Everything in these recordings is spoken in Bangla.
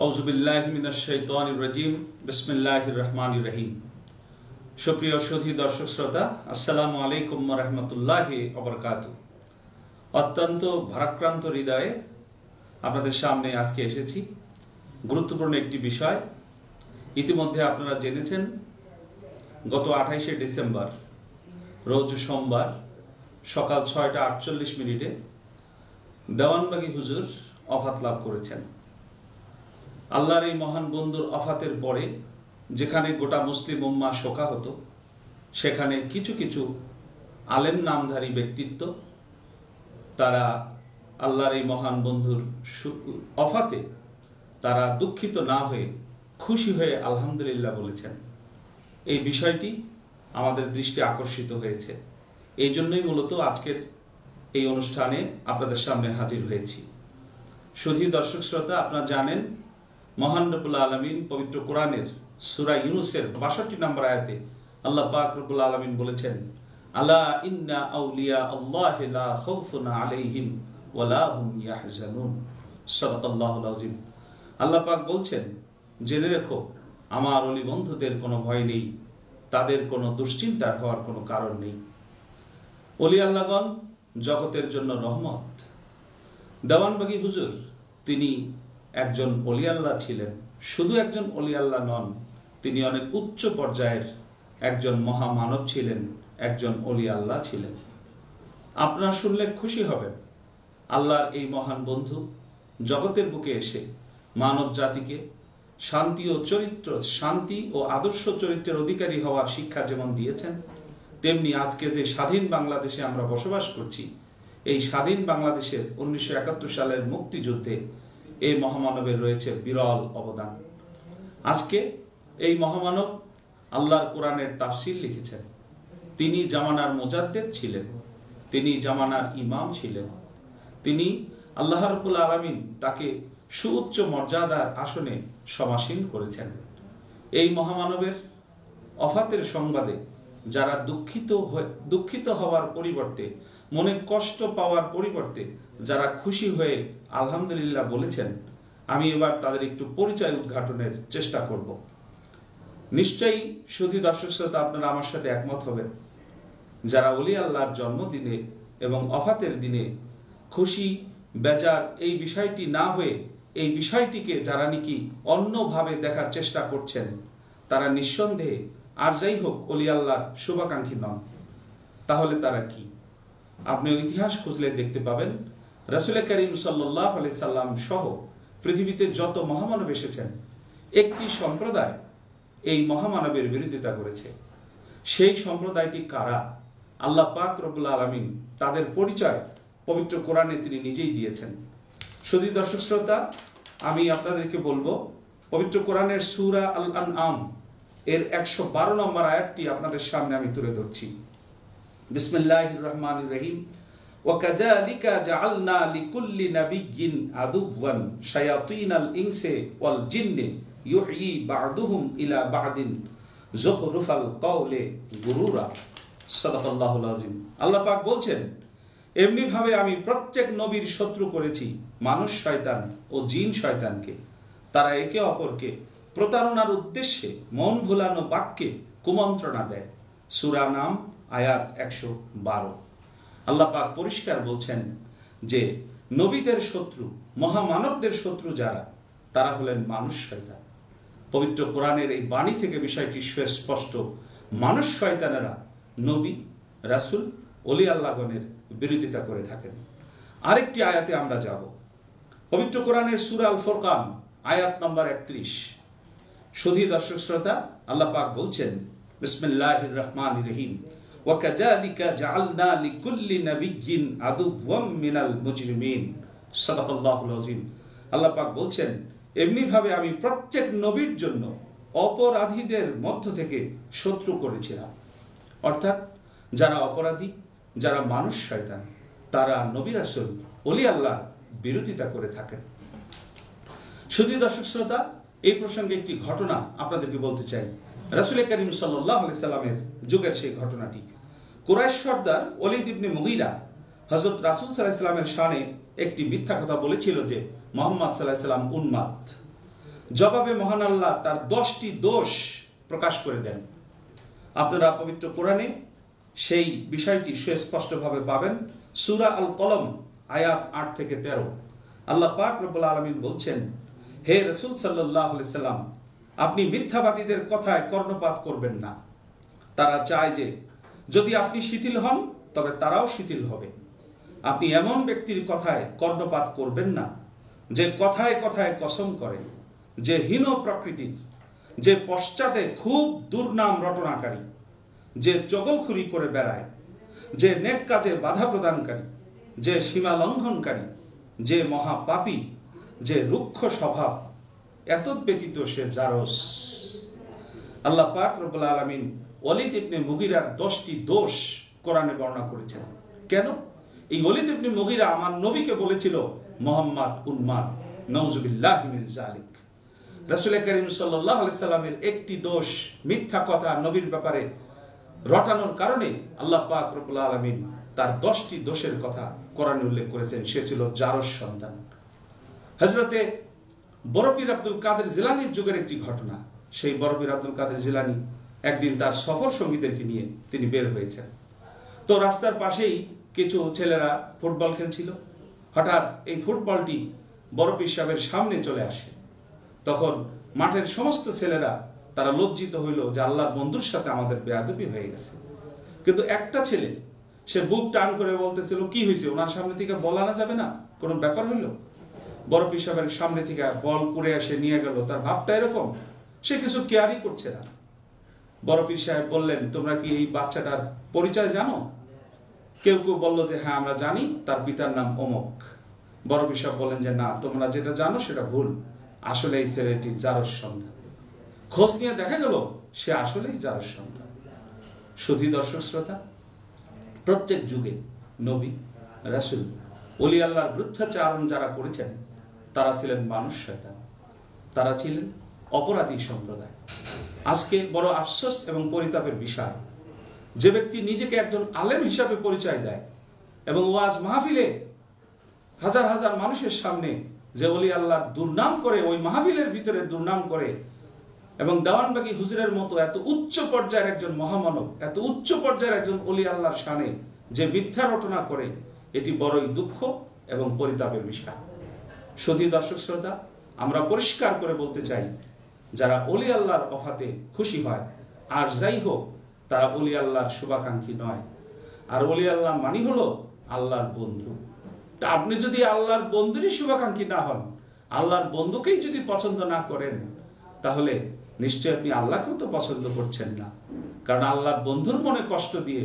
আউযুবিল্লাহি মিনাশ শাইতানির রাজিম বিসমিল্লাহির রহমানির রহিম। সুপ্রিয় সুধী দর্শক শ্রোতা, আসসালামু আলাইকুম ওয়া রাহমাতুল্লাহি ওয়া বারাকাতুহু। অত্যন্ত ভারাক্রান্ত হৃদয়ে আপনাদের সামনে আজকে এসেছি। গুরুত্বপূর্ণ একটি বিষয়। ইতিমধ্যে আপনারা জেনেছেন, গত 28শে ডিসেম্বর রোজ সোমবার সকাল 6টা 48 দেওয়ানবাগী হুজুর ওফাত লাভ করেছেন। আল্লাহর এই মহান বন্ধুর ওফাতের পরে যেখানে গোটা মুসলিম উম্মাহ শোকাহত, সেখানে কিছু কিছু আলেম নামধারী ব্যক্তিত্ব তারা আল্লাহর এই মহান বন্ধুর ওফাতে তারা দুঃখিত না হয়ে খুশি হয়ে আলহামদুলিল্লাহ বলেছেন। এই বিষয়টি আমাদের দৃষ্টি আকর্ষিত হয়েছে। এই জন্যই মূলত আজকের এই অনুষ্ঠানে আপনাদের সামনে হাজির হয়েছি। সুধী দর্শক শ্রোতা, আপনারা জানেন, মহান রব্বুল আলামিন পবিত্র কোরআনের সূরা ইউনূসের ৬২ নম্বর আয়াতে আল্লাহ পাক রব্বুল আলামিন বলেছেন, আলা ইন্না আউলিয়া আল্লাহি লা খাউফুন আলাইহিম ওয়া লা হুম ইয়াহজানুন। সাদাকাল্লাহুল আযীম। আল্লাহ পাক বলছেন, জেনে রেখো, আমার ওলি বন্ধুদের কোনো ভয় নেই, তাদের কোনো দুশ্চিন্তার হওয়ার কোনো কারণ নেই। ওলি আল্লাহগণ জগতের জন্য রহমত। দেওয়ানবাগী হুজুর তিনি একজন ওলি আল্লাহ ছিলেন। শুধু একজন ওলি আল্লাহ নন, তিনি অনেক উচ্চ পর্যায়ের একজন মহামানব ছিলেন, একজন ওলি আল্লাহ ছিলেন। আপনারা শুনলে খুশি হবেন, আল্লাহর এই মহান বন্ধু জগতের বুকে এসে মানব জাতিকে শান্তি ও আদর্শ চরিত্রের অধিকারী হওয়ার শিক্ষা যেমন দিয়েছেন, তেমনি আজকে যে স্বাধীন বাংলাদেশে আমরা বসবাস করছি, এই স্বাধীন বাংলাদেশের 1971 সালের মুক্তিযুদ্ধে এই মহামানবের রয়েছে বিরল অবদান। আজকে এই মহামানব আল্লাহর কোরআনের তাফসীর লিখেছেন। তিনি জামানার মুজাদ্দেদ ছিলেন, তিনি জামানার ইমাম ছিলেন। তিনি আল্লাহ রাব্বুল আলামিন তাকে সুউচ্চ মর্যাদার আসনে সমাসীন করেছেন। এই মহামানবের ওফাতের সংবাদে যারা দুঃখিত হওয়ার পরিবর্তে, মনে কষ্ট পাওয়ার পরিবর্তে যারা খুশি হয়ে আলহামদুলিল্লাহ বলেছেন, আমি এবার তাদের একটু পরিচয় উদ্ঘাটনের চেষ্টা করব। নিশ্চয়ই সুধী দর্শক শ্রোতা, আপনারা আমার সাথে একমত হবেন, যারা ওলি আল্লাহর জন্মদিনে এবং ওফাতের দিনে খুশি বেজার এই বিষয়টি না হয়ে এই বিষয়টিকে যারা নাকি অন্যভাবে দেখার চেষ্টা করছেন, তারা নিঃসন্দেহে আর যাই হোক ওলি আল্লাহর শুভাকাঙ্ক্ষী নন। তাহলে তারা কি? আপনি ইতিহাস খুঁজলে দেখতে পাবেন, রাসূল করিম সাল্লাল্লাহু আলাইহি সাল্লাম সহ পৃথিবীতে যত মহামানব এসেছেন, একটি সম্প্রদায় এই মহামানবের বিরোধিতা করেছে। সেই সম্প্রদায়টি কারা? আল্লাহ পাক রব্বুল আলামিন তাদের পরিচয় পবিত্র কোরআনে তিনি নিজেই দিয়েছেন। সুধী দর্শক শ্রোতা, আমি আপনাদেরকে বলবো, পবিত্র কোরআনের সূরা আল আনআম এর 112 নম্বর আয়াতটি আপনাদের সামনে আমি তুলে ধরছি। বিসমিল্লাহির রহমানির রহিম। ওয়াকাযালিকা জাআলনা লিকুল্লি নাবিয়্যিন আদুওয়ান শায়াতিনাল ইনসি ওয়াল জিন্নি ইউহয়ি বা'দুহুম ইলা বা'দিন যুখরুফাল কওলি গুরুরা। সাদাকাল্লাহুল আযীম। আল্লাহ পাক বলছেন, এমনি ভাবে আমি প্রত্যেক নবীর শত্রু করেছি মানুষ শয়তান ও জিন শয়তানকে। তারা একে অপরকে প্রতারণার উদ্দেশ্যে মন ভুলানো বাক্যে কুমন্ত্রণা দেয়। সূরা নাম আয়াত 112। আল্লাহ পাক পরিষ্কার বলছেন যে নবীদের শত্রু, মহামানবদের শত্রু যারা, তারা হলেন মানুষ শয়তান। পবিত্র কোরআনের এই বাণী থেকে বিষয়টি সুস্পষ্ট। মানুষ শয়তানেরা নবী, রাসূল, ওলি আল্লাহগণের বিরোধিতা করে থাকেন। আরেকটি আয়াতে আমরা যাব। পবিত্র কোরআনের সূরা আল ফুরকান আয়াত নম্বর 31। সুধী দর্শক শ্রোতা, আল্লাহ পাক বলছেন, বিসমিল্লাহির রহমানির রহিম। ওয়াকাযালিকা জাআলনা লিকুল্লি নাবিয়্যিন আদুওয়াম মিনাল মুজরিমিন। সাদাকাল্লাহুল আযীম। আল্লাহ পাক বলছেন, এমনি ভাবে আমি প্রত্যেক নবীর জন্য অপরাধীদের মধ্য থেকে শত্রু করেছিলাম। অর্থাৎ যারা অপরাধী, যারা মানুষ শয়তান, তারা নবী রাসূল, ওলি আল্লাহ বিরোধিতা করে থাকেন। সুধী দর্শক শ্রোতা, এই প্রসঙ্গে একটি ঘটনা আপনাদেরকে বলতে চাই। রাসূল করিম সাল্লাল্লাহু আলাইহি সাল্লামের যুগের সেই ঘটনাটি। কুরাইশ সর্দার ওলীদ ইবনে মুগীরা হযরত রাসূল সাল্লাল্লাহু আলাইহি সাল্লামের শানে একটি মিথ্যা কথা বলেছিল যে মুহাম্মদ সাল্লাল্লাহু আলাইহি সাল্লাম উন্মাদ। জবাবে মহান আল্লাহ তার 10টি দোষ প্রকাশ করে দেন। আপনারা পবিত্র কোরআনে সেই বিষয়টি সুস্পষ্টভাবে পাবেন। সূরা আল কলম আয়াত 8 থেকে 13 আল্লাহ পাক রব্বুল আলামিন বলছেন, হে রাসূল সাল্লাল্লাহু আলাইহি সাল্লাম, আপনি মিথ্যাবাদীদের কথায় কর্ণপাত করবেন না। তারা চায় যে যদি আপনি শিথিল হন তবে তারাও শিথিল হবে। আপনি এমন ব্যক্তির কথায় কর্ণপাত করবেন না যে কথায় কথায় কসম করে, যে হীন প্রকৃতির, যে পশ্চাতে খুব দুর্নাম রটনাকারী, যে চগলখুরি করে বেড়ায়, যে নেক কাজে বাধা প্রদানকারী, যে সীমা লঙ্ঘনকারী, যে মহাপাপী, যে রুক্ষ স্বভাব, এতদ ব্যতীত সে জারস। আল্লাহ পাক রব্বুল আলামিন ওয়ালিদ ইবনে মুগীরার 10টি দোষ কোরআনে বর্ণনা করেছেন। কেন? এই ওয়ালিদ ইবনে মুগীরা আমার নবীকে বলেছিল মুহাম্মদ উন্মাদ, নাউযুবিল্লাহি মিন যালিক। রাসূল করিম সাল্লাল্লাহু আলাইহি সাল্লামের একটি দোষ, মিথ্যা কথা নবীর ব্যাপারে রটানোর কারণে আল্লাহ পাক রব্বুল আলামিন তার 10টি দোষের কথা কোরআনে উল্লেখ করেছেন। সে ছিল জারস সন্তান। হযরতে বড়পীর আব্দুল কাদের জিলানীর যুগের একটি ঘটনা। সেই বড়পীর আব্দুল কাদের জিলানী একদিন তার সফর সঙ্গীদেরকে নিয়ে তিনি বের হয়েছেন। তো রাস্তার পাশেই কিছু ছেলেরা ফুটবল খেলছিল। হঠাৎ এই ফুটবলটি বড়পীর সাহেবের সামনে চলে আসে। তখন মাঠের সমস্ত ছেলেরা তারা লজ্জিত হইল যে আল্লাহর বন্ধুর সাথে আমাদের বেয়াদবি হয়ে গেছে। কিন্তু একটা ছেলে, সে বুক টান করে বলতেছিল, কি হয়েছে, ওনার সামনে থেকে বল আনা যাবে না, কোনো ব্যাপার হইল? বড়পীর সাহেবের সামনে থেকে বল করে এসে নিয়ে গেল। তার ভাবটা এরকম, সে কিছু কেয়ারই করছে না। বড়পীর সাহেব বললেন, তোমরা কি এই বাচ্চাটার পরিচয় জানো? কেউ কেউ বলল যে হ্যাঁ আমরা জানি, তার পিতার নাম অমুক। বড়পীর সাহেব বললেন যে না, তোমরা যেটা জানো সেটা ভুল, আসলে এই ছেলেটি জারস সন্তান। খোঁজ নিয়ে দেখা গেল সে আসলেই জারস সন্তান। সুধী দর্শক শ্রোতা, প্রত্যেক যুগে নবী, রাসূল, ওলি আল্লাহর বৃদ্ধাচারণ যারা করেছেন তারা ছিলেন মানুষ শয়তান, তারা ছিলেন অপরাধী সম্প্রদায়। আজকে বড় আফসোস এবং পরিতাপের বিষয়, যে ব্যক্তি নিজেকে একজন আলেম হিসাবে পরিচয় দেয় এবং ওয়াজ মাহফিলে হাজার হাজার মানুষের সামনে যে ওলি আল্লাহর দুর্নাম করে, ওই মাহফিলের ভিতরে দুর্নাম করে, এবং দেওয়ানবাগী হুজুরের মতো এত উচ্চ পর্যায়ের একজন মহামানব, এত উচ্চ পর্যায়ের একজন ওলি আল্লাহর শানে যে মিথ্যা রটনা করে, এটি বড়ই দুঃখ এবং পরিতাপের বিষয়। সুধী দর্শক শ্রোতা, আমরা পরিষ্কার করে বলতে চাই, যারা ওলি আল্লাহর ওফাতে খুশি হয় আর যাই হোক, তারা ওলি আল্লাহর শুভাকাঙ্ক্ষী নয়। আর ওলি আল্লাহ মানি হলো আল্লাহর বন্ধু। তা আপনি যদি আল্লাহর বন্ধুরই শুভাকাঙ্ক্ষী না হন, আল্লাহর বন্ধুকেই যদি পছন্দ না করেন, তাহলে নিশ্চয় আপনি আল্লাহকেও তো পছন্দ করছেন না। কারণ আল্লাহর বন্ধুর মনে কষ্ট দিয়ে,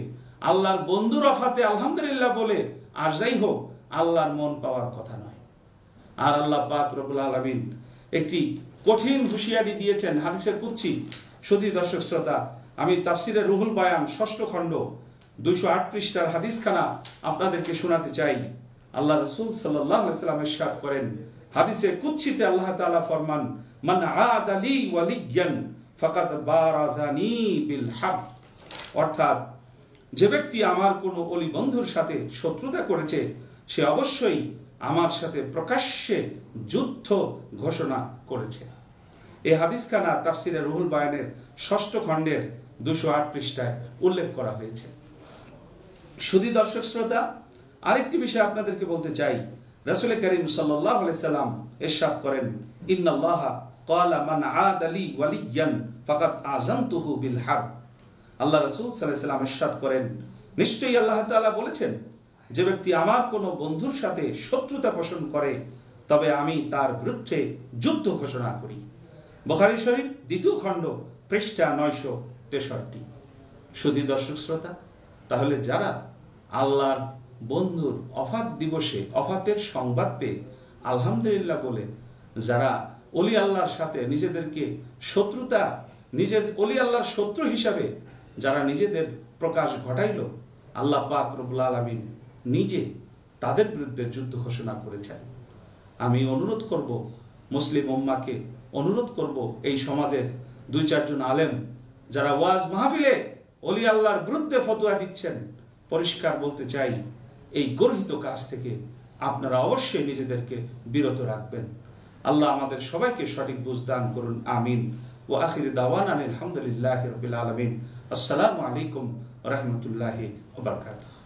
আল্লাহর বন্ধুর অফাতে আলহামদুলিল্লাহ বলে আর যাই হোক, আল্লাহর মন পাওয়ার কথা নয়। আর আল্লাহ পাক রব্বুল আলামিন একটি কঠিন হুঁশিয়ারি দিয়েছেন হাদিসের কুদসি। সুধী দর্শক শ্রোতা, আমি তাফসিরে রুহুল বায়ান 6ষ্ঠ খণ্ড 208 পৃষ্ঠার হাদিসখানা আপনাদেরকে শোনাতে চাই। আল্লাহ রাসূল সাল্লাল্লাহু আলাইহি ওয়াসাল্লাম ইরশাদ করেন, হাদিসে কুদসিতে আল্লাহ তাআলা ফরমান, মান আদা লি ওয়ালিয়ান ফাকাদ বারাজানি বিল হক। অর্থাৎ যে ব্যক্তি আমার কোনো ওলি বন্ধুর সাথে শত্রুতা করেছে, সে অবশ্যই আমার সাথে প্রকাশ্যে যুদ্ধ ঘোষণা করেছে। এই হাদিসখানা তাফসিরে রুহুল বায়ানের 6ষ্ঠ খণ্ডের 208 পৃষ্ঠায় উল্লেখ করা হয়েছে। সুধী দর্শক শ্রোতা, আরেকটি বিষয় আপনাদেরকে বলতে চাই। রাসূল করিম সাল্লাল্লাহু আলাইহি সাল্লাম ইরশাদ করেন, ইন্নাল্লাহা ক্বালা মান আদা লি ওয়ালিয়ান ফাকাদ আযানতুহু বিল হারব। আল্লাহ রাসূল সাল্লাল্লাহু আলাইহি সাল্লাম ইরশাদ করেন, নিশ্চয়ই আল্লাহ তাআলা বলেছেন, যে ব্যক্তি আমার কোনো বন্ধুর সাথে শত্রুতা পোষণ করে, তবে আমি তার বিরুদ্ধে যুদ্ধ ঘোষণা করি। বুখারী শরীফ 2য় খণ্ড পৃষ্ঠা 963। সুধী দর্শক শ্রোতা, তাহলে যারা আল্লাহর বন্ধুর অফাত দিবসে অফাতের সংবাদ পেয়ে আলহামদুলিল্লাহ বলে, যারা ওলি আল্লাহর সাথে নিজেদেরকে শত্রুতা, নিজের ওলি আল্লাহর শত্রু হিসাবে যারা নিজেদের প্রকাশ ঘটাইল, আল্লাহ পাক রব্বুল আলামিন নিজে তাদের বিরুদ্ধে যুদ্ধ ঘোষণা করেছেন। আমি অনুরোধ করব, মুসলিম উম্মাহকে অনুরোধ করব, এই সমাজের 2-4 জন আলেম যারা ওয়াজ মাহফিলে ওলি আল্লাহর বিরুদ্ধে ফতোয়া দিচ্ছেন, পরিষ্কার বলতে চাই, এই গর্হিত কাজ থেকে আপনারা অবশ্যই নিজেদেরকে বিরত রাখবেন। আল্লাহ আমাদের সবাইকে সঠিক বুঝ দান করুন, আমিন। ওয়া আখির দাওয়ানা আলহামদুলিল্লাহি রাব্বিল আলামিন। আসসালামু আলাইকুম ওয়া রাহমাতুল্লাহি ওয়া বারাকাতুহু।